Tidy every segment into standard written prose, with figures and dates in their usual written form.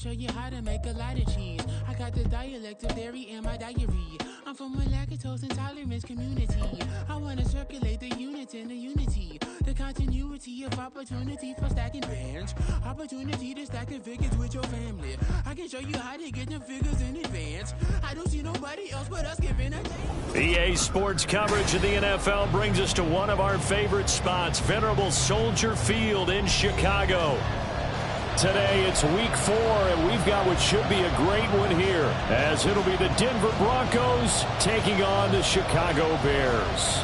show you how to make a lot of cheese. I got the dialect of dairy in my diary. I'm from a lactose intolerance community. I want to circulate the units and the unity. The continuity of opportunity for stacking bands. Opportunity to stack the figures with your family. I can show you how to get them figures in advance. I don't see nobody else but us giving a damn. EA Sports coverage of the NFL brings us to one of our favorite spots, venerable Soldier Field in Chicago. Today it's week 4, and we've got what should be a great one here, as it'll be the Denver Broncos taking on the Chicago Bears.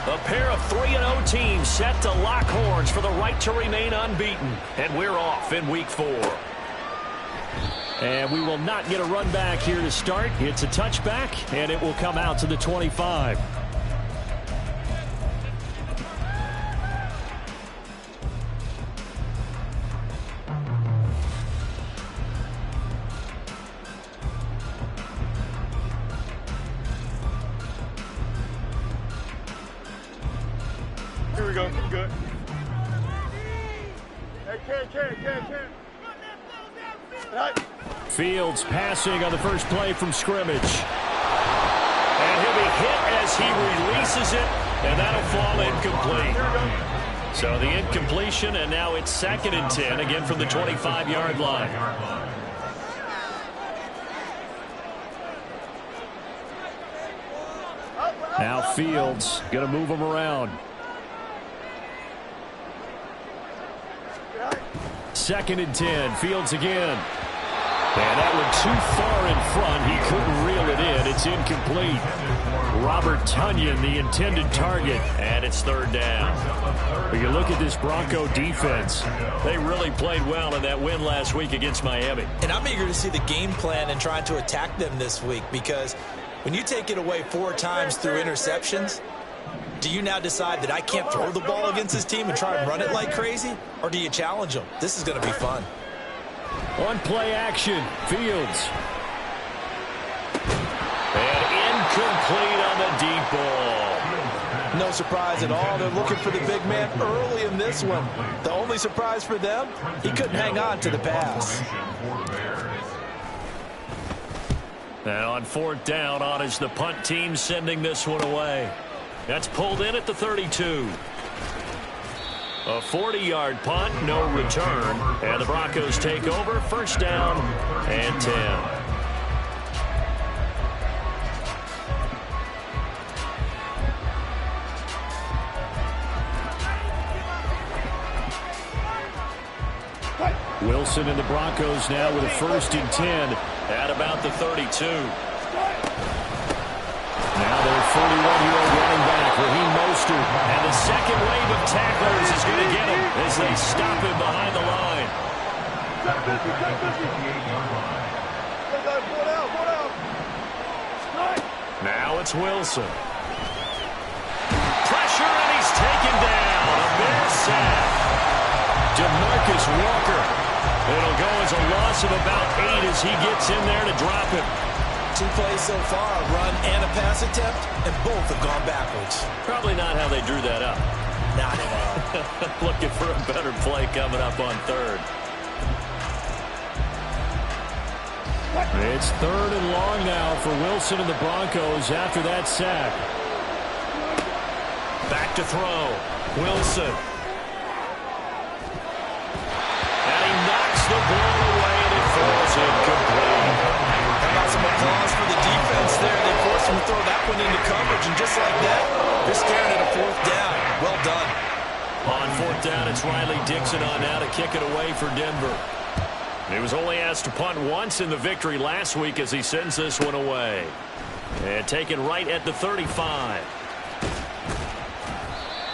A pair of 3-0 teams set to lock horns for the right to remain unbeaten. And we're off in week 4. And we will not get a run back here to start. It's a touchback, and it will come out to the 25. Here we go. Good. Hey, Ken. Fields passing on the first play from scrimmage. And he'll be hit as he releases it, and that'll fall incomplete. So the incompletion, and now it's 2nd and 10, again from the 25-yard line. Now Fields going to move him around. 2nd and 10. Fields again. And that one too far in front. He couldn't reel it in. It's incomplete. Robert Tonyan, the intended target. And it's 3rd down. But you look at this Bronco defense. They really played well in that win last week against Miami. And I'm eager to see the game plan and trying to attack them this week, because when you take it away 4 times through interceptions, do you now decide that I can't throw the ball against this team and try and run it like crazy? Or do you challenge them? This is going to be fun. On play action, Fields. And incomplete on the deep ball. No surprise at all. They're looking for the big man early in this one. The only surprise for them, he couldn't hang on to the pass. And on 4th down, on is the punt team sending this one away. That's pulled in at the 32. A 40-yard punt, no return. And the Broncos take over, 1st down and 10. Wilson and the Broncos now with a 1st and 10 at about the 32. Now their 41-year-old running back, Raheem Mostert, and the second wave of tacklers is going to get him as they stop him behind the line. Now it's Wilson. Pressure, and he's taken down. A Bear sack. DeMarcus Walker. It'll go as a loss of about 8 as he gets in there to drop him. 2 plays so far, a run and a pass attempt, and both have gone backwards. Probably not how they drew that up. Not at all. Looking for a better play coming up on 3rd. It's 3rd and long now for Wilson and the Broncos after that sack. Back to throw. Wilson. And he knocks the ball away, and it falls incomplete. Some applause for the defense there. They forced him to throw that one into coverage, and just like that, they're staring at a 4th down. Well done. On 4th down, it's Riley Dixon on now to kick it away for Denver. He was only asked to punt once in the victory last week as he sends this one away. And taken right at the 35.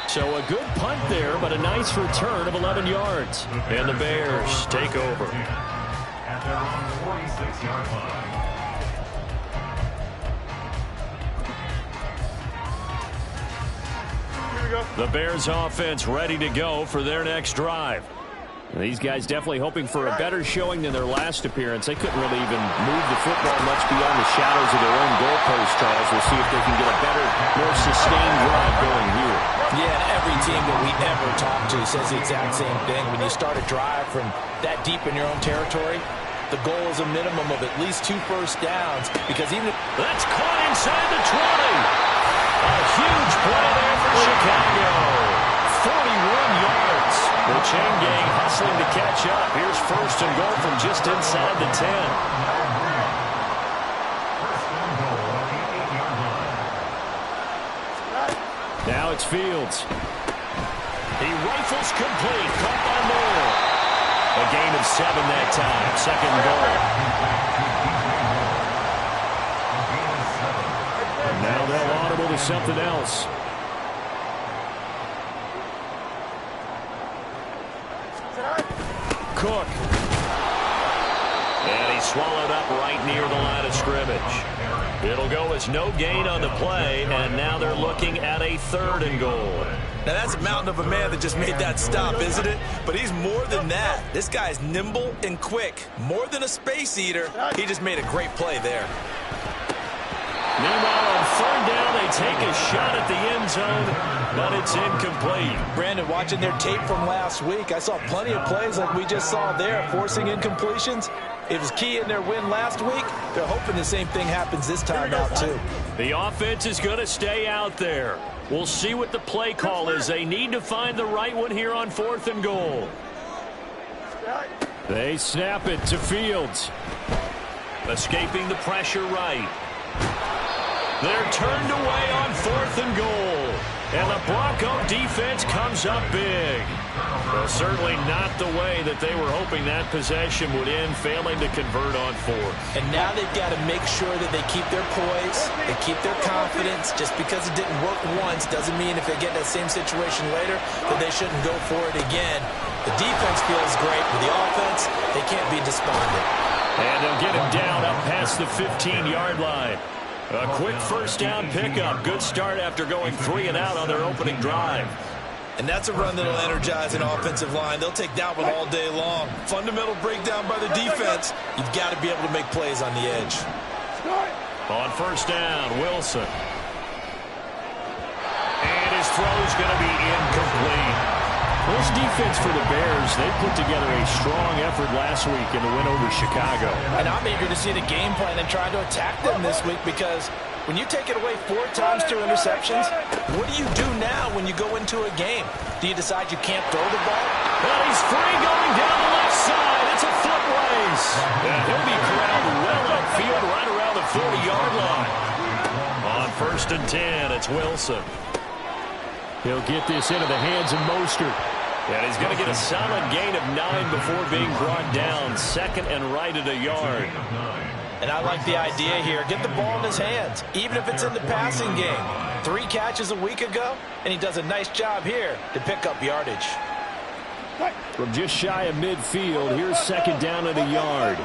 So a good punt there, but a nice return of 11 yards. And the Bears take over. At their own 46-yard line. go. The Bears offense ready to go for their next drive. These guys definitely hoping for a better showing than their last appearance. They couldn't really even move the football much beyond the shadows of their own goalpost, Charles. We'll see if they can get a better, more sustained drive going here. Yeah, and every team that we ever talk to says the exact same thing. When you start a drive from that deep in your own territory, the goal is a minimum of at least 2 first downs, because even if... That's caught inside the 20. A huge play there for Chicago. 41 yards. The chain gang hustling to catch up. Here's first and goal from just inside the 10. Now it's Fields. He rifles complete. Caught by Moore. A gain of 7 that time. Second goal. Now they'll audible to something else. Cook. And he's swallowed up right near the line of scrimmage. It'll go as no gain on the play, and now they're looking at a 3rd and goal. Now, that's a mountain of a man that just made that stop, isn't it? But he's more than that. This guy's nimble and quick. More than a space eater. He just made a great play there. Meanwhile, on 3rd down, they take a shot at the end zone, but it's incomplete. Brandon, watching their tape from last week, I saw plenty of plays like we just saw there, forcing incompletions. It was key in their win last week. They're hoping the same thing happens this time out, too. The offense is going to stay out there. We'll see what the play call is. They need to find the right one here on 4th and goal. They snap it to Fields. Escaping the pressure right. They're turned away on 4th and goal. And the Bronco defense comes up big. Well, certainly not the way that they were hoping that possession would end, failing to convert on 4th. And now they've got to make sure that they keep their poise, they keep their confidence. Just because it didn't work once doesn't mean if they get that same situation later that they shouldn't go for it again. The defense feels great. With the offense, they can't be despondent. And they'll get him down up past the 15-yard line. A quick first down pickup. Good start after going 3 and out on their opening drive. And that's a run that'll energize an offensive line. They'll take that one all day long. Fundamental breakdown by the defense. You've got to be able to make plays on the edge. On first down, Wilson. And his throw's going to be incomplete. This defense for the Bears, they put together a strong effort last week in the win over Chicago. And I'm eager to see the game plan and try to attack them this week, because when you take it away 4 times through interceptions, what do you do now when you go into a game? Do you decide you can't throw the ball? Well, he's free going down the left side. It's a foot race. And he'll be corralled well upfield right around the 40-yard line. On 1st and 10, it's Wilson. He'll get this into the hands of Mostert. And he's going to get a solid gain of 9 before being brought down. 2nd and right at a yard. And I like the idea here. Get the ball in his hands, even if it's in the passing game. 3 catches a week ago, and he does a nice job here to pick up yardage. From just shy of midfield, here's 2nd down at a yard.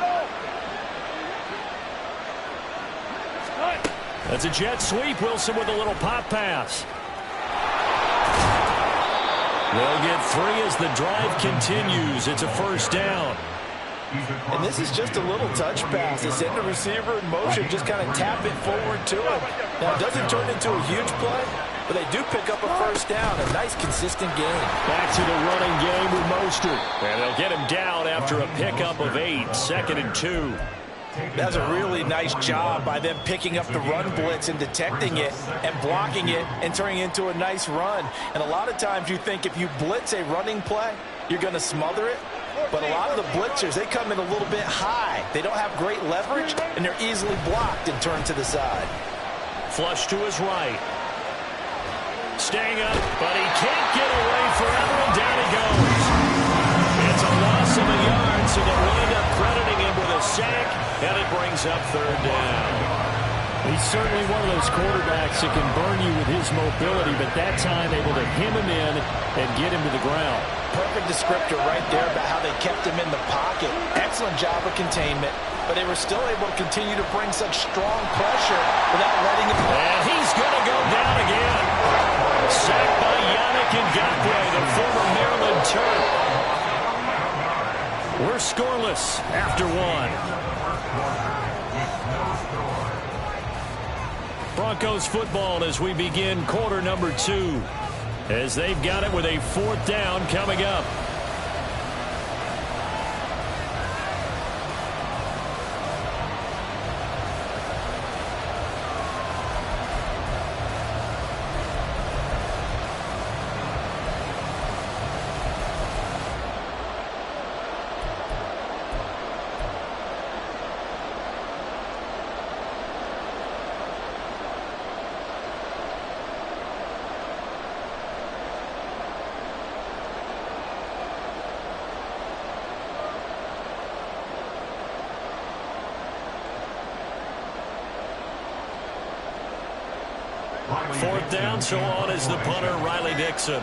That's a jet sweep. Wilson with a little pop pass. They'll get 3 as the drive continues. It's a first down. And this is just a little touch pass. They send the receiver in motion, just kind of tap it forward to him. Now, it doesn't turn into a huge play, but they do pick up a first down. A nice, consistent gain. Back to the running game with Mostert. And they'll get him down after a pickup of 8. 2nd and 2. That's a really nice job by them picking up the run blitz and detecting it and blocking it and turning it into a nice run. And a lot of times you think if you blitz a running play, you're going to smother it. But a lot of the blitzers, they come in a little bit high. They don't have great leverage, and they're easily blocked and turned to the side. Flush to his right. Staying up, but he can't get away forever, and down he goes. It's a loss of a yard, so they'll wind up crediting him with a sack, and it brings up 3rd down. He's certainly one of those quarterbacks that can burn you with his mobility, but that time able to hem him in and get him to the ground. Perfect descriptor right there about how they kept him in the pocket. Excellent job of containment, but they were still able to continue to bring such strong pressure without letting him. And he's going to go down again. Sacked by Yannick Ngakoue, the former Maryland Terp. We're scoreless after one. Broncos football as we begin quarter number 2. As they've got it with a 4th down coming up. Fourth down, so on is the punter, Riley Dixon.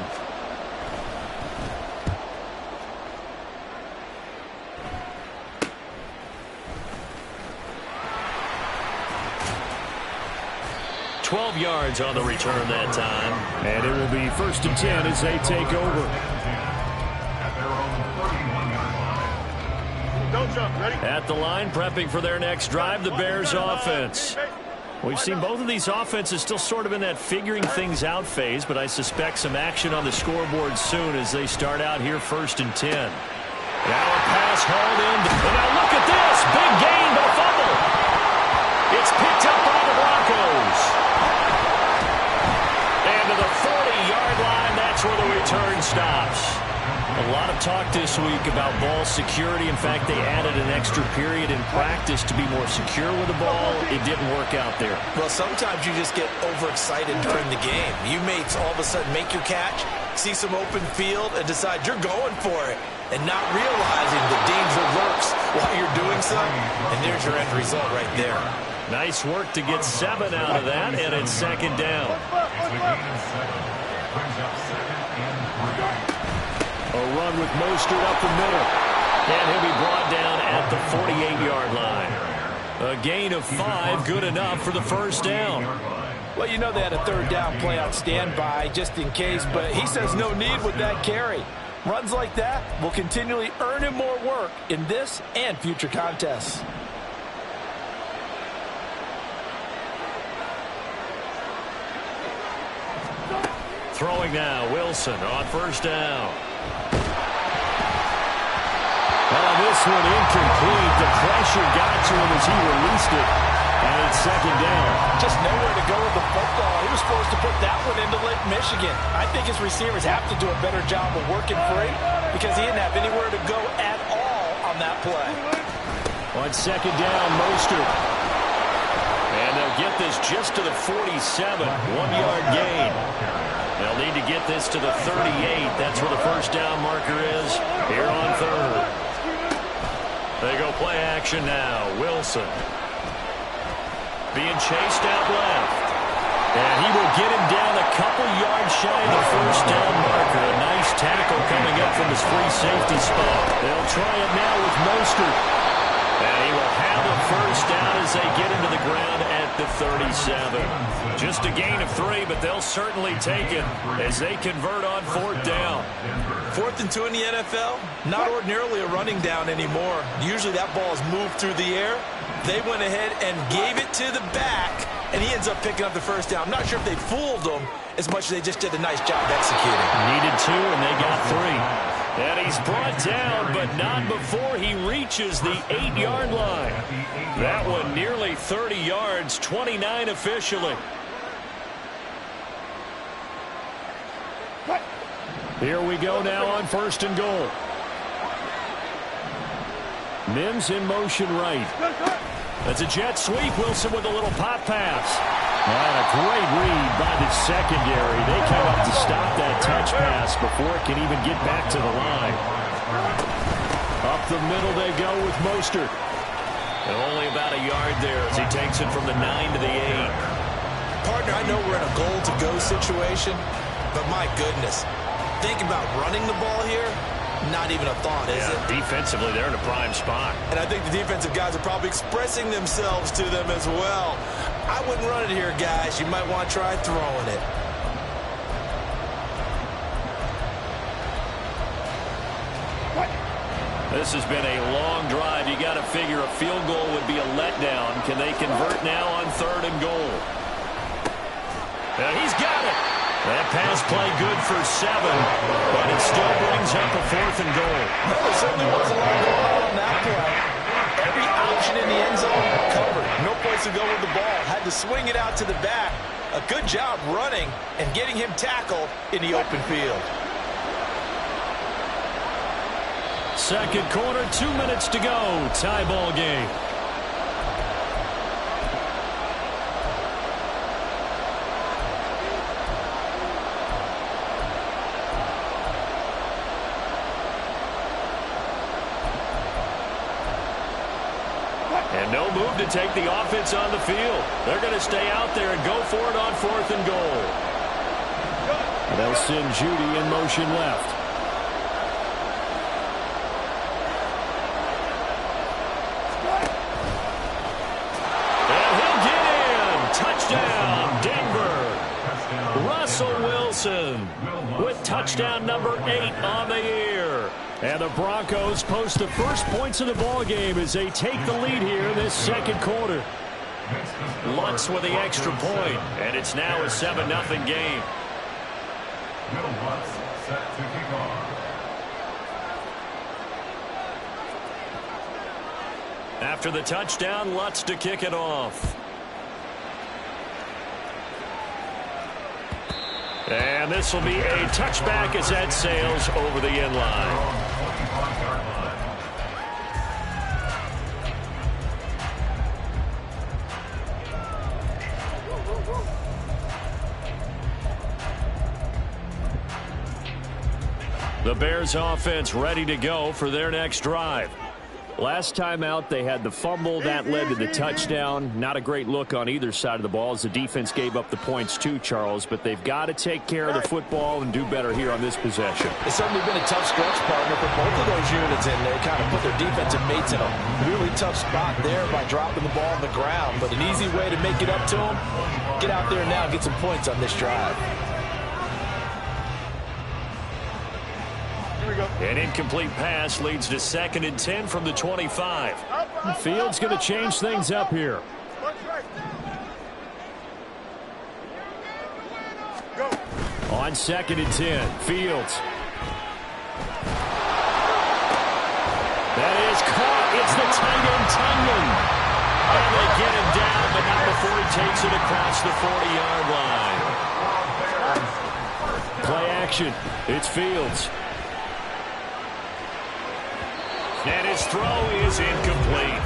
$12 yards on the return that time. And it will be 1st and 10 as they take over. Don't jump. Ready? At the line, prepping for their next drive, the Bears offense. We've seen both of these offenses still sort of in that figuring things out phase, but I suspect some action on the scoreboard soon as they start out here 1st and 10. Now a pass hauled in. And now look at this. Big gain, but a fumble. It's picked up by the Broncos. And to the 40-yard line, that's where the return stops. A lot of talk this week about ball security. In fact, they added an extra period in practice to be more secure with the ball. It didn't work out there. Well, sometimes you just get overexcited during the game. You may all of a sudden make your catch, see some open field, and decide you're going for it, and not realizing the danger lurks while you're doing so. And there's your end result right there. Nice work to get 7 out of that, and it's 2nd down. A run with Mostert up the middle. And he'll be brought down at the 48-yard line. A gain of 5, good enough for the 1st down. Well, you know they had a 3rd down play on standby just in case, but he says no need with that carry. Runs like that will continually earn him more work in this and future contests. Throwing now, Wilson on 1st down. This one incomplete. The pressure got to him as he released it. And it's 2nd down. Just nowhere to go with the football. He was supposed to put that one into Lake Michigan. I think his receivers have to do a better job of working free because he didn't have anywhere to go at all on that play. On 2nd down, Mostert. And they'll get this just to the 47. 1-yard gain. They'll need to get this to the 38. That's where the 1st down marker is here on 3rd. They go play action now. Wilson being chased out left. And he will get him down a couple yards shy of the 1st down marker. A nice tackle coming up from his free safety spot. They'll try it now with Mostert. And he will have a 1st down as they get into the ground at the 37. Just a gain of 3, but they'll certainly take it as they convert on 4th down. 4th and 2 in the NFL, not ordinarily a running down anymore. Usually that ball is moved through the air. They went ahead and gave it to the back, and he ends up picking up the 1st down. I'm not sure if they fooled him as much as they just did a nice job executing. Needed 2, and they got 3. And he's brought down, but not before he reaches the 8-yard line. That one nearly 30 yards, 29 officially. Here we go now on 1st and goal. Mims in motion right. That's a jet sweep. Wilson with a little pop pass. And a great read by the secondary. They come up to stop that touch pass before it can even get back to the line. Up the middle they go with Mostert. And only about a yard there as he takes it from the 9 to the 8. Partner, I know we're in a goal-to-go situation, but my goodness. Think about running the ball here. Not even a thought, is it? Defensively, they're in a prime spot. And I think the defensive guys are probably expressing themselves to them as well. I wouldn't run it here, guys. You might want to try throwing it. This has been a long drive. You got to figure a field goal would be a letdown. Can they convert now on 3rd and goal? He's got it. That pass play good for 7, but it still brings up a 4th and goal. There certainly was a lot going on that play. Every option in the end zone covered. No place to go with the ball. Had to swing it out to the back. A good job running and getting him tackled in the open field. Second quarter, 2 minutes to go. Tie ball game. And no move to take the offense on the field. They're going to stay out there and go for it on 4th and goal. They'll send Judy in motion left. Touchdown, Denver. Russell Wilson with touchdown number 8 on the year. And the Broncos post the first points of the ball game as they take the lead here in this second quarter. Lutz with the extra point, and it's now a 7-0 game. After the touchdown, Lutz to kick it off. And this will be a touchback as that sails over the end line. The Bears offense ready to go for their next drive. Last time out, they had the fumble that led to the touchdown. Not a great look on either side of the ball as the defense gave up the points too, Charles. But they've got to take care of the football and do better here on this possession. It's certainly been a tough stretch, partner, for both of those units in there. Kind of put their defensive mates in a really tough spot there by dropping the ball on the ground. But an easy way to make it up to them, get out there now and get some points on this drive. An incomplete pass leads to 2nd and 10 from the 25. The field's going to change things up here. On 2nd and 10, Fields. That is caught. It's the tight end, Tunyon. And they get him down, but not before he takes it across the 40-yard line. Play action. It's Fields. And his throw is incomplete.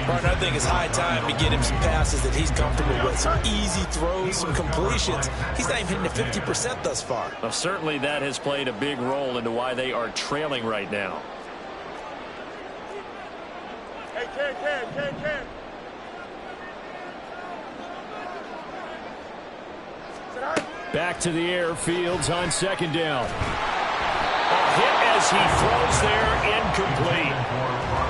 Partner, I think it's high time to get him some passes that he's comfortable with. Some easy throws, some completions. He's not even hitting the 50% thus far. Well, certainly that has played a big role into why they are trailing right now. Hey, Ken. Back to the air, Fields on 2nd down. A hit as he throws there, incomplete.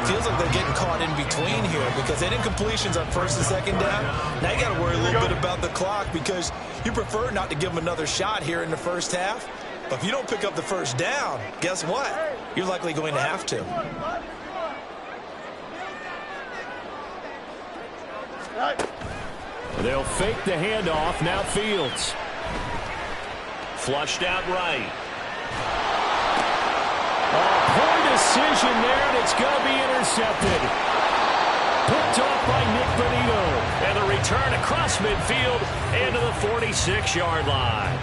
Feels like they're getting caught in between here because they did incompletions on 1st and 2nd down. Now you got to worry a little bit about the clock because you prefer not to give them another shot here in the first half. But if you don't pick up the first down, guess what? You're likely going to have to. They'll fake the handoff. Now Fields. Flushed out right. Poor decision there, and it's going to be intercepted. Picked off by Nick Bonito. And the return across midfield into the 46-yard line.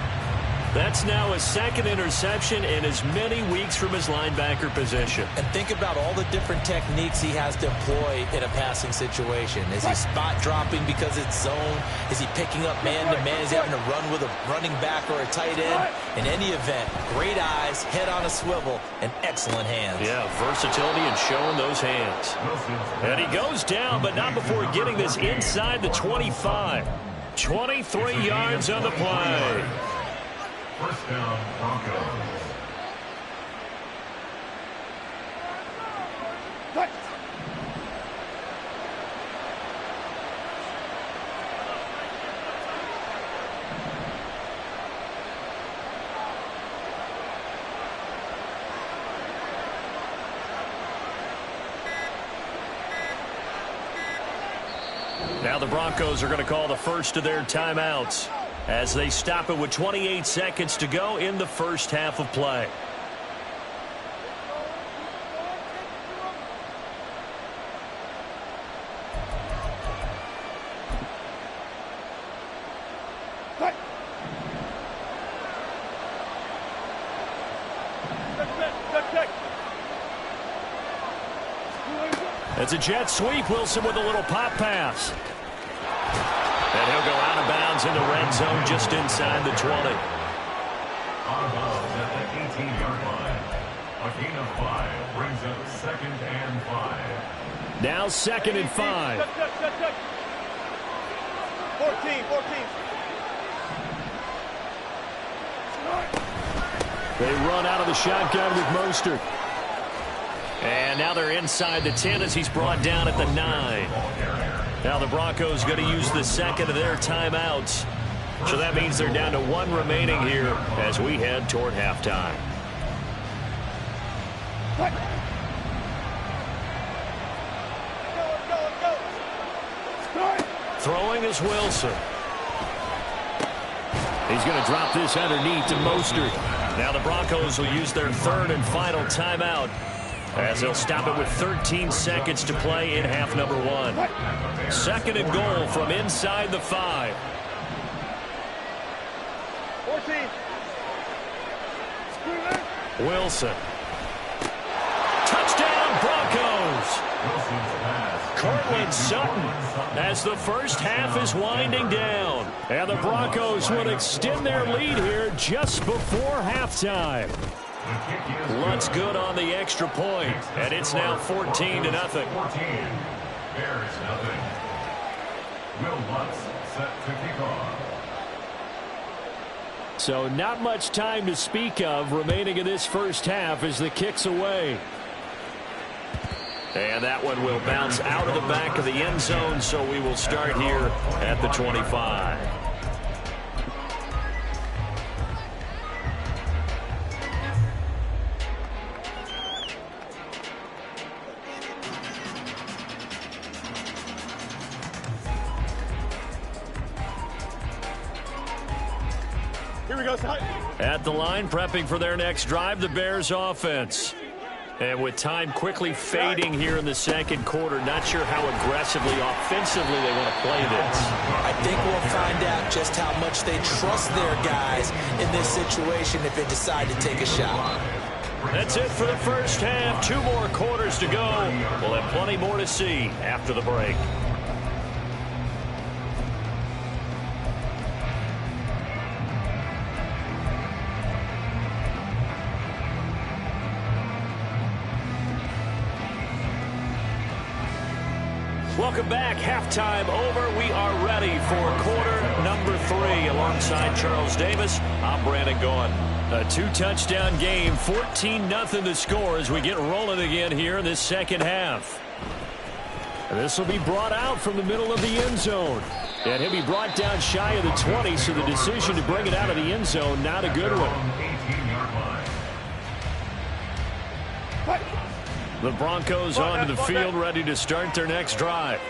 That's now his 2nd interception in as many weeks from his linebacker position. And think about all the different techniques he has to employ in a passing situation. Is he spot dropping because it's zone? Is he picking up man-to-man? Is he having to run with a running back or a tight end? In any event, great eyes, head on a swivel, and excellent hands. Yeah, versatility and showing those hands. And he goes down, but not before getting this inside the 25. 23 yards on the play. First down, Broncos. Now the Broncos are going to call the first of their timeouts as they stop it with 28 seconds to go in the first half of play. It's a jet sweep. Wilson with a little pop pass. And he'll go out of bounds in the red zone just inside the 20. Out of bounds at the 18-yard line. A gain of 5 brings up 2nd and 5. Now 2nd and 5. 14. They run out of the shotgun with Mostert. And now they're inside the 10 as he's brought down at the 9. Now the Broncos going to use the second of their timeouts. So that means they're down to 1 remaining here as we head toward halftime. Throwing is Wilson. He's going to drop this underneath to Mostert. Now the Broncos will use their 3rd and final timeout as they'll stop it with 13 seconds to play in half number 1. 2nd and goal from inside the 5. 14. Wilson. Touchdown Broncos. Cortland Sutton as the first half is winding down. And the Broncos will extend their lead here just before halftime. Luntz good on the extra point, and it's now 14-0. 14. Bears nothing. Will Luntz set to kick off. So not much time to speak of remaining in this first half as the kick's away. And that one will bounce out of the back of the end zone, so we will start here at the 25. Here we go, Ty. At the line, prepping for their next drive, the Bears offense. And with time quickly fading here in the second quarter, not sure how aggressively, offensively they want to play this. I think we'll find out just how much they trust their guys in this situation if they decide to take a shot. That's it for the first half. 2 more quarters to go. We'll have plenty more to see after the break. Welcome back. Halftime over. We are ready for quarter number 3. Alongside Charles Davis, I'm Brandon Gaughan. A 2-touchdown game, 14-0 the score as we get rolling again here in this second half. And this will be brought out from the middle of the end zone. And he'll be brought down shy of the 20, so the decision to bring it out of the end zone, not a good one. The Broncos onto the field, ready to start their next drive.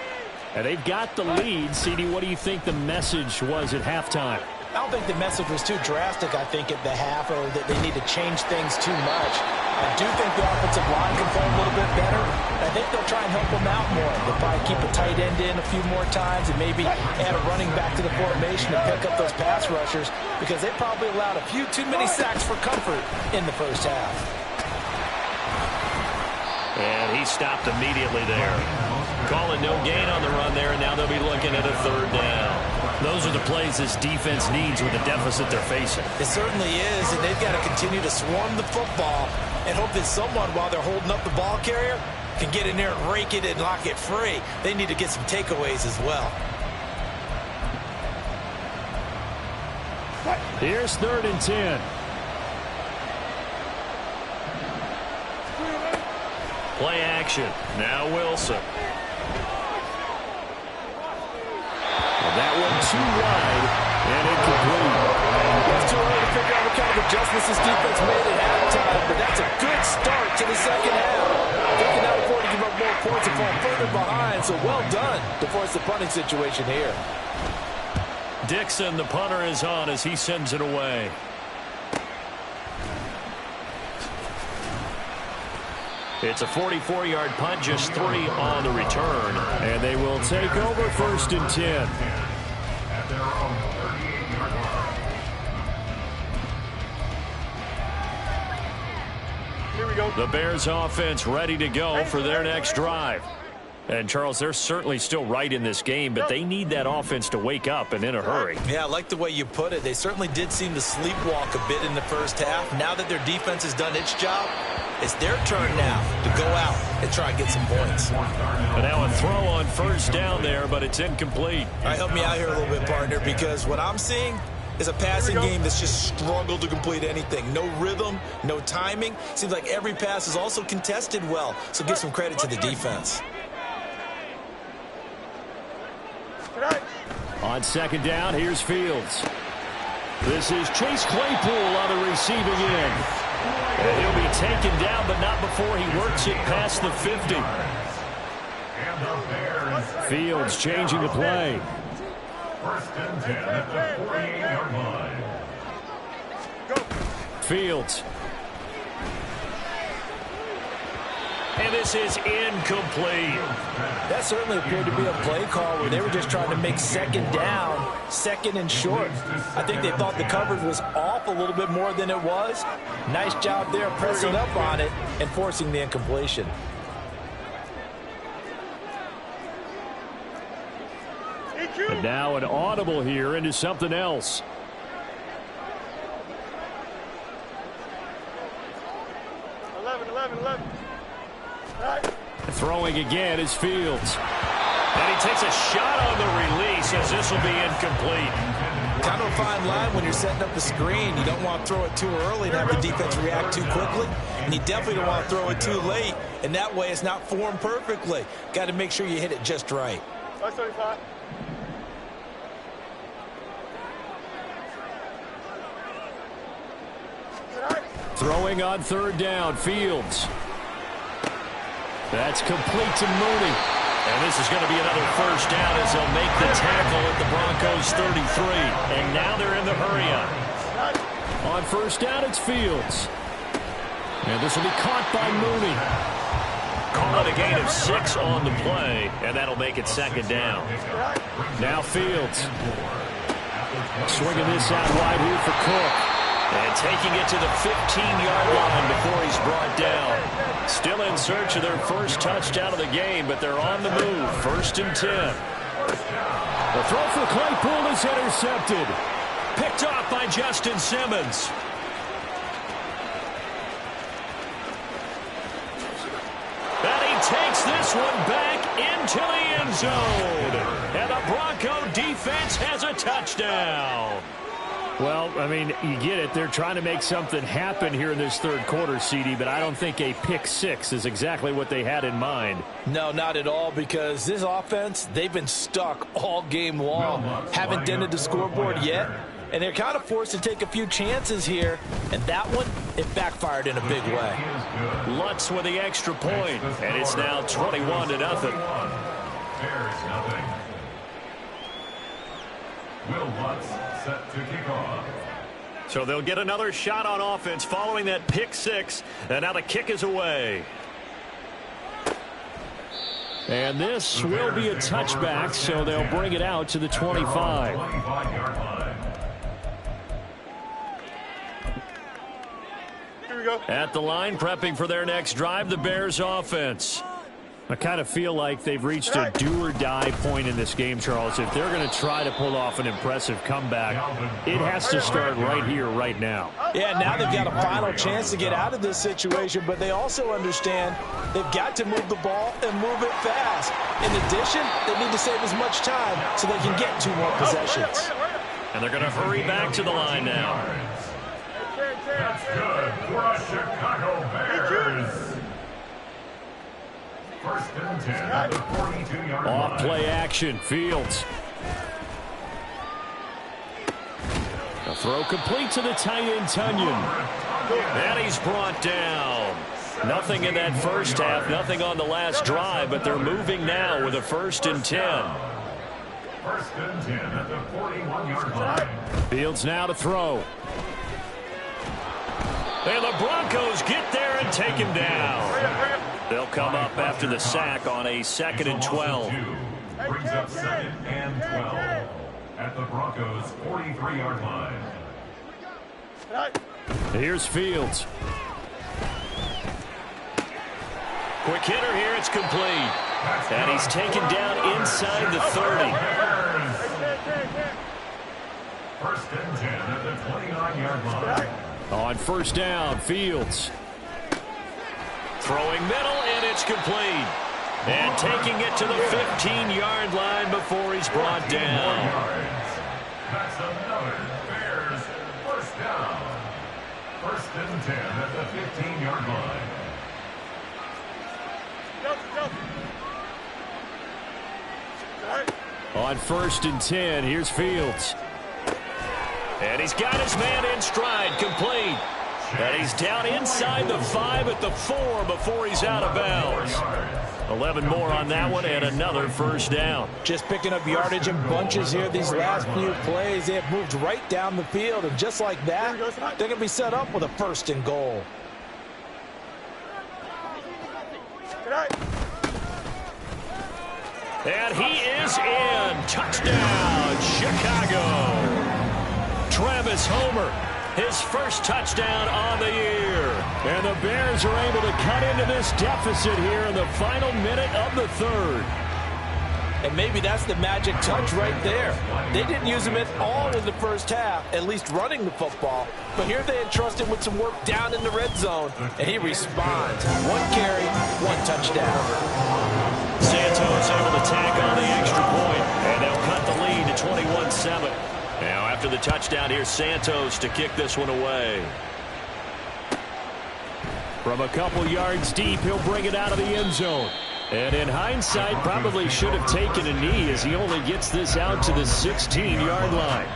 And they've got the lead. CD, what do you think the message was at halftime? I don't think the message was too drastic, I think, at the half, or that they need to change things too much. I do think the offensive line can play a little bit better. I think they'll try and help them out more. They'll probably keep a tight end in a few more times and maybe add a running back to the formation and pick up those pass rushers because they probably allowed a few too many sacks for comfort in the first half. And he stopped immediately there. Calling no gain on the run there, and now they'll be looking at a 3rd down. Those are the plays this defense needs with the deficit they're facing. It certainly is, and they've got to continue to swarm the football and hope that someone, while they're holding up the ball carrier, can get in there and rake it and lock it free. They need to get some takeaways as well. Here's 3rd and 10. Play action. Now Wilson. And that one too wide and incomplete. It's too early to figure out what kind of adjustments this defense made at halftime, but that's a good start to the second half. They can now afford to give up more points and fall further behind, so well done to force the punting situation here. Dixon, the punter, is on as he sends it away. It's a 44-yard punt, just 3 on the return. And they will take over 1st and 10. At their own 38-yard line. Here we go. The Bears offense ready to go for their next drive. And, Charles, they're certainly still right in this game, but they need that offense to wake up and in a hurry. Yeah, I like the way you put it. They certainly did seem to sleepwalk a bit in the first half. Now that their defense has done its job, it's their turn now to go out and try and get some points. And now a throw on 1st down there, but it's incomplete. All right, help me out here a little bit, partner, because what I'm seeing is a passing game that's just struggled to complete anything. No rhythm, no timing. Seems like every pass is also contested well, so give some credit to the defense. On 2nd down, here's Fields. This is Chase Claypool on the receiving end. And he'll be taken down, but not before he works it past the 50. Fields changing the play. 1st and 10 at the 48-yard line. Fields. And this is incomplete. That certainly appeared to be a play call where they were just trying to make 2nd down, 2nd and short. I think they thought the coverage was off a little bit more than it was. Nice job there pressing up on it and forcing the incompletion. And now an audible here into something else. Throwing again is Fields. And he takes a shot on the release as this will be incomplete. Kind of a fine line when you're setting up the screen. You don't want to throw it too early and have the defense react too quickly. And you definitely don't want to throw it too late. And that way it's not formed perfectly. Got to make sure you hit it just right. 575. Throwing on 3rd down, Fields. That's complete to Mooney. And this is going to be another 1st down as they'll make the tackle at the Broncos 33. And now they're in the hurry-up. On 1st down, it's Fields. And this will be caught by Mooney. Call it a gain of 6 on the play, and that'll make it 2nd down. Now Fields. Swinging this out wide here for Cook. And taking it to the 15-yard line before he's brought down. Still in search of their first touchdown of the game, but they're on the move. 1st and 10. The throw for Claypool is intercepted. Picked off by Justin Simmons. And he takes this one back into the end zone. And the Bronco defense has a touchdown. Well, I mean, you get it. They're trying to make something happen here in this 3rd quarter, CD, but I don't think a pick 6 is exactly what they had in mind. No, not at all, because this offense, they've been stuck all game long. Haven't dented the scoreboard yet, and they're kind of forced to take a few chances here, and that one, it backfired in a big way. Lutz with the extra point, and it's now 21-0. Bears nothing. Will Lutz set to kick off. So they'll get another shot on offense following that pick 6, and now the kick is away. And this will be a touchback, so they'll bring it out to the 25. 25-yard line. Here we go. At the line, prepping for their next drive, the Bears offense. I kind of feel like they've reached a do-or-die point in this game, Charles. If they're going to try to pull off an impressive comeback, it has to start right here, right now. Yeah, now they've got a final chance to get out of this situation, but they also understand they've got to move the ball and move it fast. In addition, they need to save as much time so they can get 2 more possessions. And they're going to hurry back to the line now. That's good for a Chicago Bears. 1st and 10 at the 42-yard line. Off play action, Fields. A throw complete to the tight end, Tunyon. And he's brought down. Nothing in that first half, nothing on the last drive, but they're moving now with a 1st and 10. 1st and 10 at the 41-yard line. Fields now to throw. And the Broncos get there and take him down. They'll come up after the sack on a 2nd and 12. Brings up 2nd and 12 at the Broncos' 43-yard line. Here's Fields. Quick hitter here. It's complete. And he's taken down inside the 30. 1st and 10 at the 29-yard line. On 1st down, Fields. Throwing middle, and it's complete. And taking it to the 15-yard line before he's brought down. That's another Bears 1st down. 1st and 10 at the 15-yard line. On 1st and 10, here's Fields. And he's got his man in stride, complete. And he's down inside the 5 at the 4 before he's out of bounds. 11 more on that one and another 1st down. Just picking up yardage in bunches here these last few plays. They have moved right down the field, and just like that, they're going to be set up with a 1st and goal. And he is in. Touchdown, Chicago. Travis Homer, his 1st touchdown on the year. And the Bears are able to cut into this deficit here in the final minute of the 3rd. And maybe that's the magic touch right there. They didn't use him at all in the first half, at least running the football. But here they entrust him with some work down in the red zone, and he responds. 1 carry, 1 touchdown. Santos able to tack on the extra point, and they'll cut the lead to 21-7. Now after the touchdown, here's Santos to kick this one away. From a couple yards deep, he'll bring it out of the end zone. And in hindsight, probably should have taken a knee as he only gets this out to the 16-yard line.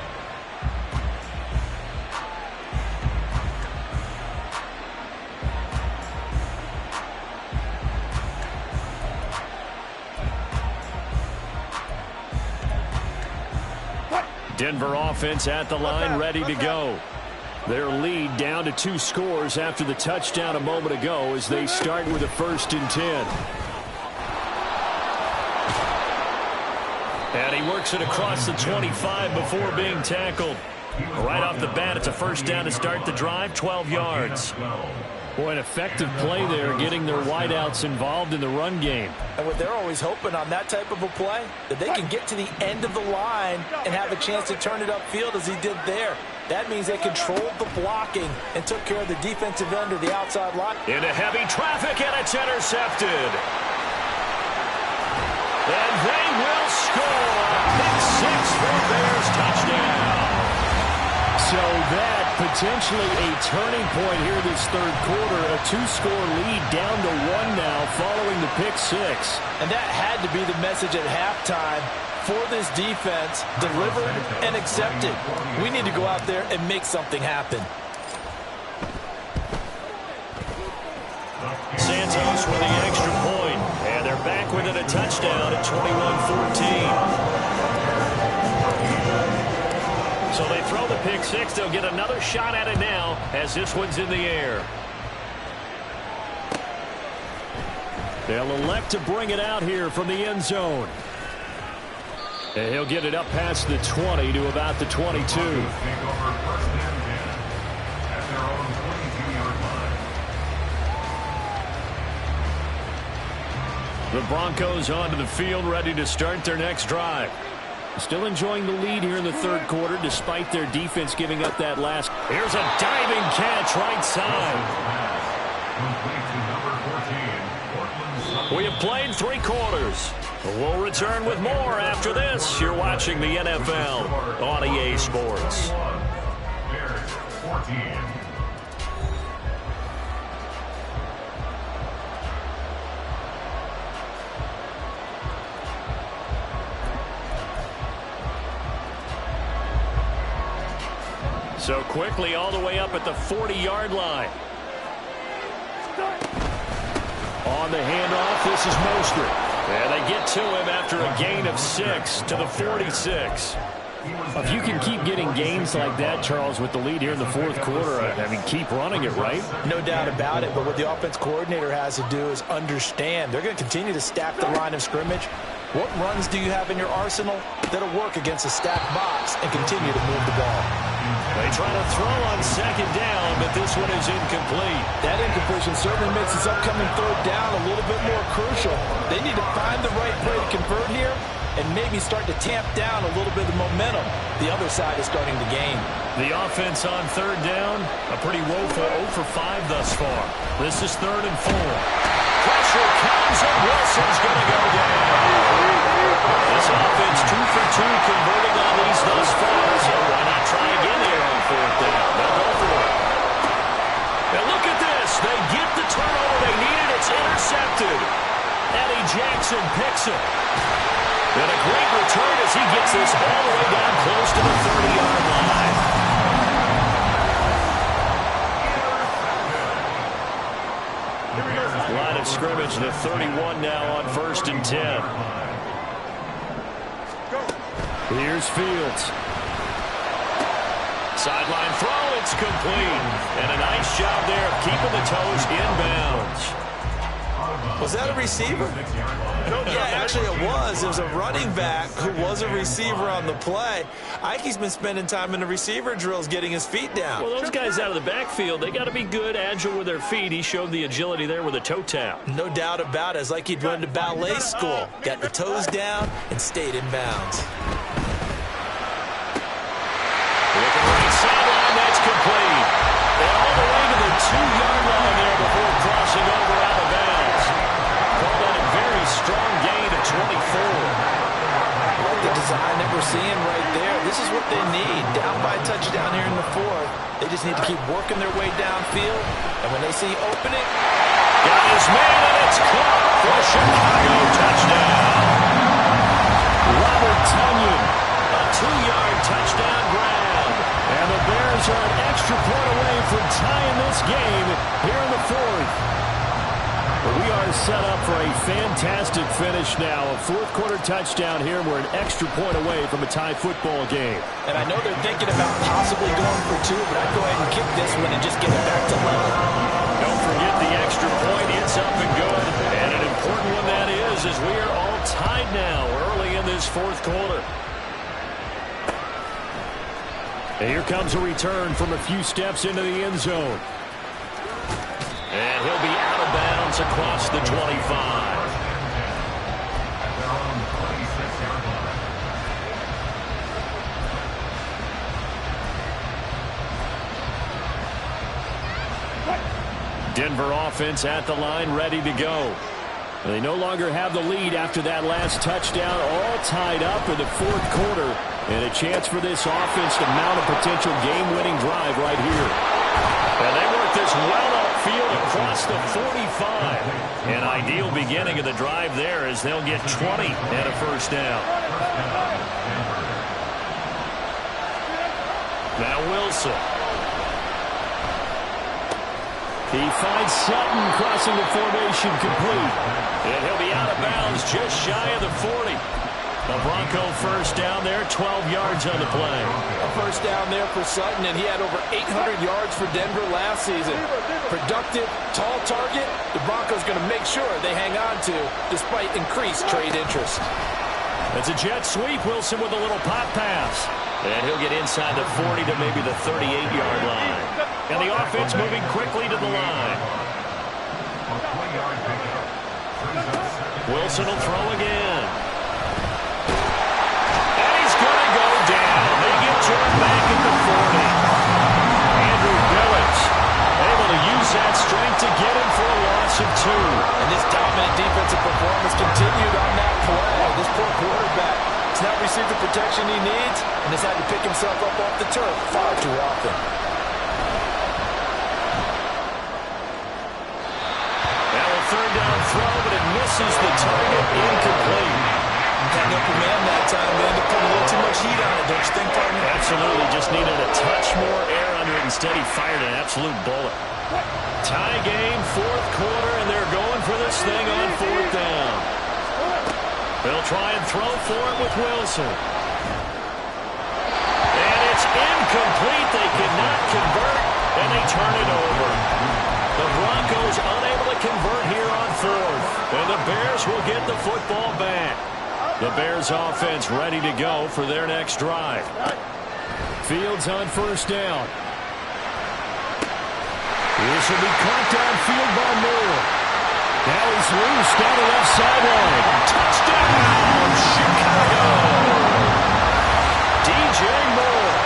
Denver offense at the line, ready to go. Their lead down to 2 scores after the touchdown a moment ago as they start with a 1st and 10. And he works it across the 25 before being tackled. Right off the bat, it's a 1st down to start the drive, 12 yards. Boy, an effective play there, getting their wideouts involved in the run game. And what they're always hoping on that type of a play, that they can get to the end of the line and have a chance to turn it upfield as he did there. That means they controlled the blocking and took care of the defensive end or the outside line. Into heavy traffic, and it's intercepted. And they will score. Pick 6 for Bears touchdown. So that potentially a turning point here this 3rd quarter. A 2-score lead down to 1 now following the pick 6. And that had to be the message at halftime for this defense. Delivered and accepted. We need to go out there and make something happen. Santos with the extra point. And they're back within a touchdown at 21-14. So they throw the pick 6. They'll get another shot at it now as this one's in the air. They'll elect to bring it out here from the end zone. And he'll get it up past the 20 to about the 22. The Broncos onto the field, ready to start their next drive. Still enjoying the lead here in the 3rd quarter, despite their defense giving up that last. Here's a diving catch right side. We have played 3 quarters. We'll return with more after this. You're watching the NFL on EA Sports. Bears 14. So quickly all the way up at the 40-yard line. On the handoff, this is Mostert. And they get to him after a gain of 6 to the 46. If you can keep getting gains like that, Charles, with the lead here in the fourth quarter, I mean, keep running it, right? No doubt about it, but what the offense coordinator has to do is understand. They're going to continue to stack the line of scrimmage. What runs do you have in your arsenal that'll work against a stacked box and continue to move the ball? They try to throw on second down, but this one is incomplete. That incompletion certainly makes this upcoming third down a little bit more crucial. They need to find the right play to convert here and maybe start to tamp down a little bit of the momentum the other side is starting to gain. The offense on third down, a pretty woeful 0 for 5 thus far. This is 3rd and 4. Pressure comes, and Wilson's going to go down. This offense 2 for 2 converting on these thus far. So why not try again here on 4th down? They'll go for it. And look at this. They get the turnover they needed. It's intercepted. Eddie Jackson picks it. And a great return as he gets this all the way down close to the 30-yard line. Line of scrimmage, the 31 now on 1st and 10. Here's Fields. Sideline throw, it's complete. And a nice job there of keeping the toes inbounds. Was that a receiver? Yeah, actually it was. It was a running back who was a receiver on the play. Ike's been spending time in the receiver drills getting his feet down. Well, those guys out of the backfield, they got to be good, agile with their feet. He showed the agility there with a toe tap. No doubt about it. It's like he'd run to ballet school. Got the toes down and stayed in bounds. Looking right sideline, that's complete. And all the way to the 2-yard line there before crossing over out of bounds. Call that a very strong gain of 24. Like the design that we're seeing right there. This is what they need. Down by a touchdown here in the 4th. They just need to keep working their way downfield. And when they see opening, got his man, and it's caught for a Chicago touchdown. Robert Tonyan, a 2-yard touchdown grab. And the Bears are an extra point away from tying this game here in the 4th. We are set up for a fantastic finish now. A 4th quarter touchdown here. We're an extra point away from a tie football game. and I know they're thinking about possibly going for 2, but I'd go ahead and kick this one and just get it back to level. Don't forget the extra point. It's up and good. And an important one that is, as we are all tied now early in this 4th quarter. And here comes a return from a few steps into the end zone. And he'll be out of bounds across the 25. Denver offense at the line, ready to go. They no longer have the lead after that last touchdown, all tied up in the 4th quarter. And a chance for this offense to mount a potential game-winning drive right here. And they work this well upfield across the 45. An ideal beginning of the drive there as they'll get 20 and a first down. Now Wilson. He finds Sutton crossing the formation complete. And he'll be out of bounds just shy of the 40. The Bronco first down there, 12 yards on the play. A first down there for Sutton, and he had over 800 yards for Denver last season. Productive, tall target, the Broncos going to make sure they hang on to despite increased trade interest. It's a jet sweep. Wilson with a little pop pass. And he'll get inside the 40 to maybe the 38-yard line. And the offense moving quickly to the line. Wilson will throw again. And he's going to go down. They get turned back at the 40. Andrew Billings able to use that strength to get him for a loss of 2. And this dominant defensive performance continued on that play. This poor quarterback has not received the protection he needs and has had to pick himself up off the turf far too often. Now a third down throw, but it misses the target, incomplete. Hang up your man that time. They ended up putting a little too much heat on it, don't you think, partner? Absolutely, just needed a touch more air Instead, he fired an absolute bullet. Tie game, fourth quarter, and they're going for this thing on fourth down. They'll try and throw for it with Wilson. And it's incomplete. They cannot convert, and they turn it over. The Broncos unable to convert here on fourth, and the Bears will get the football back. The Bears offense ready to go for their next drive. Fields on first down. This will be caught downfield by Moore. Now he's loose down the left sideline. Touchdown, Chicago! DJ Moore,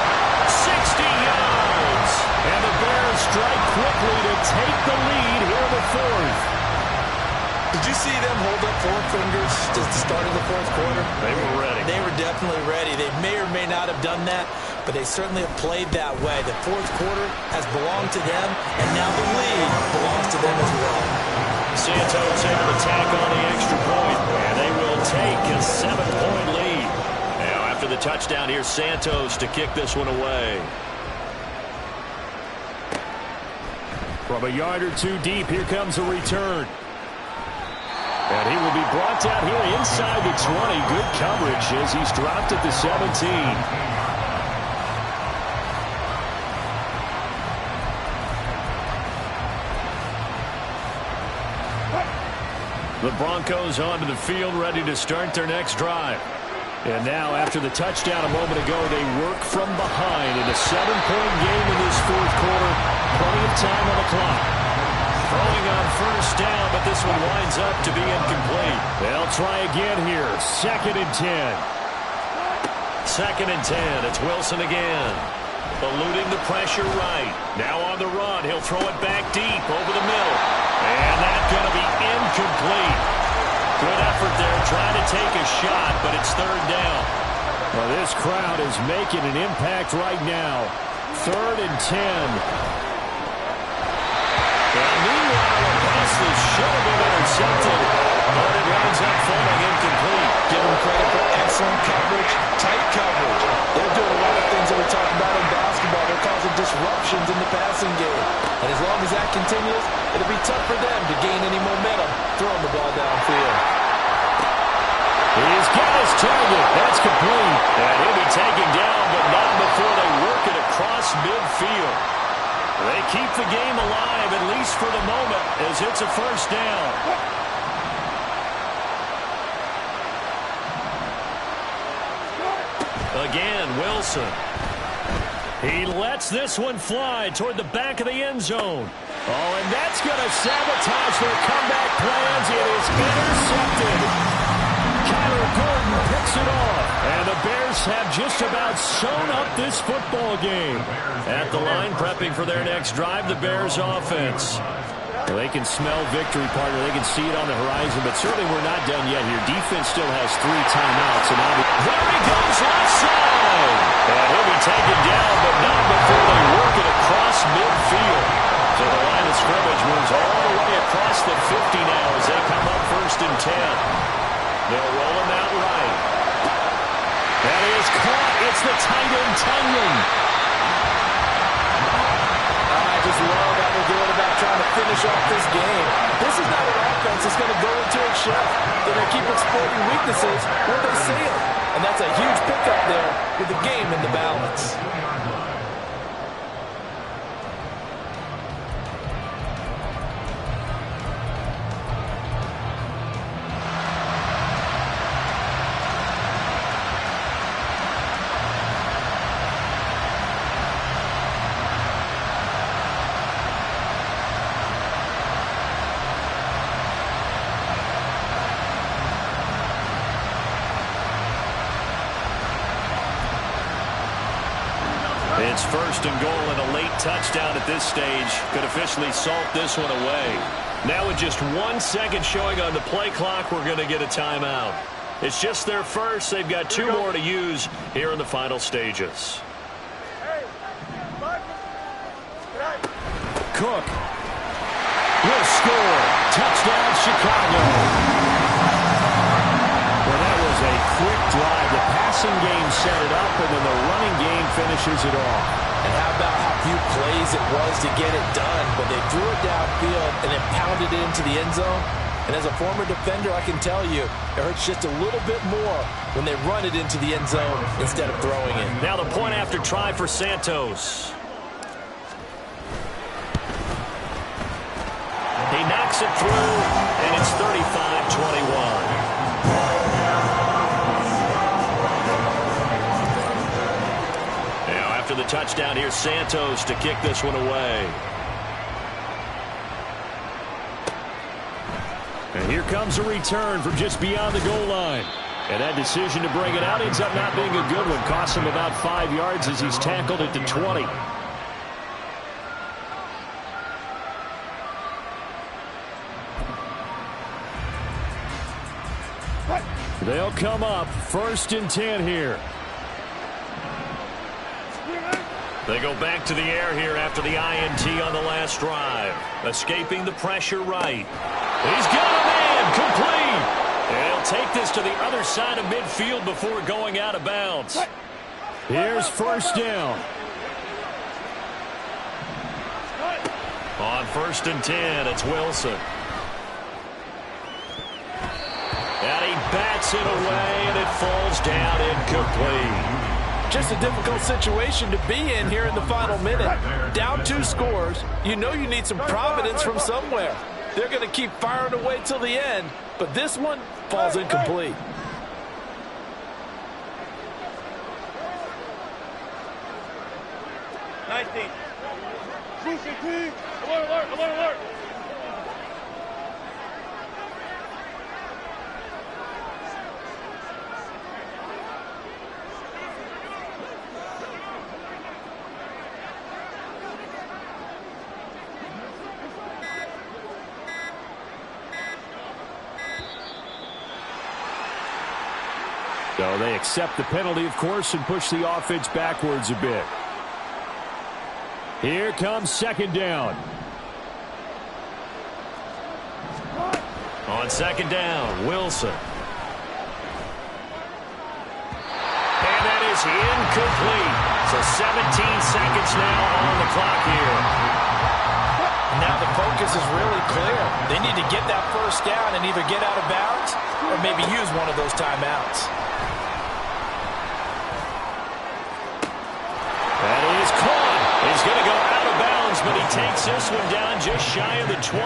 60 yards. And the Bears strike quickly to take the lead here in the fourth. Did you see them hold up four fingers to the start of the fourth quarter? They were ready. They were definitely ready. They may or may not have done that, but they certainly have played that way. The fourth quarter has belonged to them, and now the lead belongs to them as well. Santos able to tack on the extra point, and they will take a 7-point lead. Now after the touchdown, here's Santos to kick this one away. From a yard or two deep, here comes a return. And he will be brought down here inside the 20. Good coverage as he's dropped at the 17. The Broncos onto the field, ready to start their next drive. And now, after the touchdown a moment ago, they work from behind in a 7-point game in this fourth quarter. Plenty of time on the clock. Throwing on first down, but this one winds up to be incomplete. They'll try again here. 2nd and 10. 2nd and 10. It's Wilson again. Eluding the pressure right. Now on the run. He'll throw it back deep over the middle. And that's going to be incomplete. Good effort there trying to take a shot, but it's 3rd down. Well, this crowd is making an impact right now. 3rd and 10. And meanwhile, the pass should have been intercepted, but it winds up falling incomplete. Give them credit for excellent coverage, tight coverage. They're doing a lot of things that we talk about in basketball. They're causing disruptions in the passing game. And as long as that continues, it'll be tough for them to gain any momentum throwing the ball downfield. He's got his target. That's complete. And he'll be taken down, but not before they work it across midfield. They keep the game alive, at least for the moment, as it's a first down. Again, Wilson. He lets this one fly toward the back of the end zone. Oh, and that's going to sabotage their comeback plans. It is intercepted. Gordon picks it off, and the Bears have just about sewn up this football game. At the line, prepping for their next drive, the Bears offense. Well, they can smell victory, partner. They can see it on the horizon, but certainly we're not done yet here. Defense still has 3 timeouts. And now there he goes left side. And he'll be taken down, but not before they work it across midfield. So the line of scrimmage moves all the way across the 50 now as they come up 1st and 10. They'll roll him out right. That is caught. It's the tight end, Tunyon. I just love how they're doing about trying to finish off this game. This is not an offense that's going to go into a shell. They're going to keep exploiting weaknesses where they see them. And that's a huge pickup there with the game in the balance. It's 1st and goal, and a late touchdown at this stage could officially salt this one away. Now with just 1 second showing on the play clock, we're going to get a timeout. It's just their first. They've got 2 more to use here in the final stages. Cook will score. Touchdown, Chicago. Well, that was a quick drive. The passing game set it up, and then the running game finishes it off. And how about how few plays it was to get it done, but they threw it downfield and then pounded it into the end zone. And as a former defender, I can tell you, it hurts just a little bit more when they run it into the end zone instead of throwing it. Now the point after try for Santos. He knocks it through, and it's 35-21. Now after the touchdown, here's Santos to kick this one away. And here comes a return from just beyond the goal line. And that decision to bring it out ends up not being a good one. Costs him about 5 yards as he's tackled it to 20. They'll come up 1st and 10 here. They go back to the air here after the INT on the last drive. Escaping the pressure right. He's got a man complete. And he'll take this to the other side of midfield before going out of bounds. Here's 1st down. On 1st and 10, it's Wilson. And he bats it away, and it falls down incomplete. Just a difficult situation to be in here in the final minute. Down 2 scores. You know you need some providence from somewhere. They're going to keep firing away till the end, but this one falls incomplete. Alert, alert, alert, alert. So they accept the penalty, of course, and push the offense backwards a bit. Here comes 2nd down. On 2nd down, Wilson. And that is incomplete. So 17 seconds now on the clock here. Now the focus is really clear. They need to get that 1st down and either get out of bounds or maybe use one of those timeouts. That is caught. He's going to go out of bounds, but he takes this one down just shy of the 20.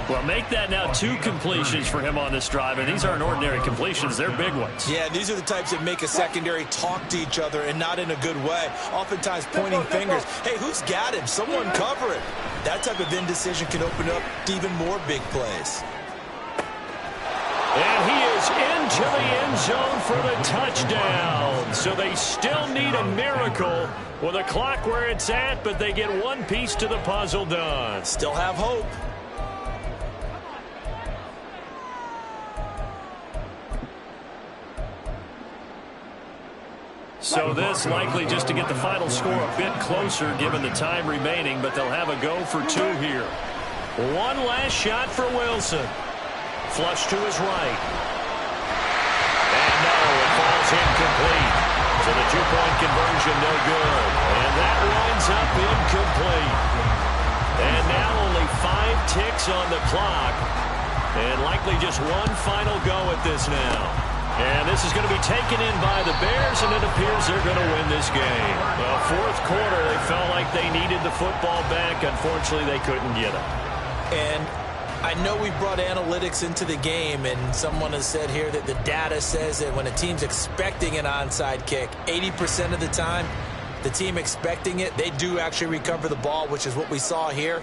Well, make that now 2 completions for him on this drive, and these aren't ordinary completions. They're big ones. Yeah, these are the types that make a secondary talk to each other and not in a good way. Oftentimes pointing fingers. Hey, who's got him? Someone cover it. That type of indecision can open up to even more big plays. And he is into the end zone for the touchdown. So they still need a miracle with the clock where it's at, but they get one piece to the puzzle done. Still have hope. So this likely just to get the final score a bit closer given the time remaining, but they'll have a go for 2 here. One last shot for Wilson. Flush to his right. And no, it falls incomplete. So the 2-point conversion no good. And that winds up incomplete. And now only 5 ticks on the clock. And likely just one final go at this now. And this is going to be taken in by the Bears, and it appears they're going to win this game. Well, 4th quarter, they felt like they needed the football back. Unfortunately, they couldn't get it. And I know we brought analytics into the game, and someone has said here that the data says that when a team's expecting an onside kick, 80% of the time, the team expecting it, they do actually recover the ball, which is what we saw here.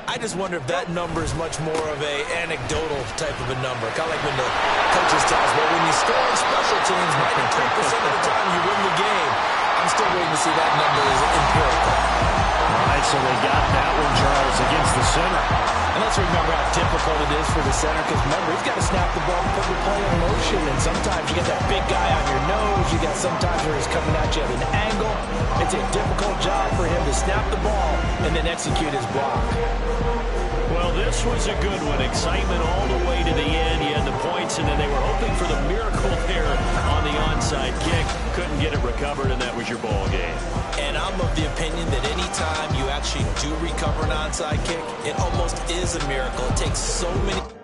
I just wonder if that number is much more of a anecdotal type of a number. Kind of like when the coaches tell us, well, when you score on special teams, 93% of the time you win the game. I'm still waiting to see that number is empirical. All right, so they got that one, Charles, against the center. And let's remember how difficult it is for the center, because remember, he's got to snap the ball and put the play in motion, and sometimes you get that big guy on your nose, you got sometimes where he's coming at you at an angle. It's a difficult job for him to snap the ball and then execute his block. Well, this was a good one. Excitement all the way to the end. You had the points, and then they were hoping for the miracle there on the onside kick. Couldn't get it recovered, and that was your ball game. And I'm of the opinion opinion that any time you actually do recover an onside kick, it almost is a miracle. It takes so many...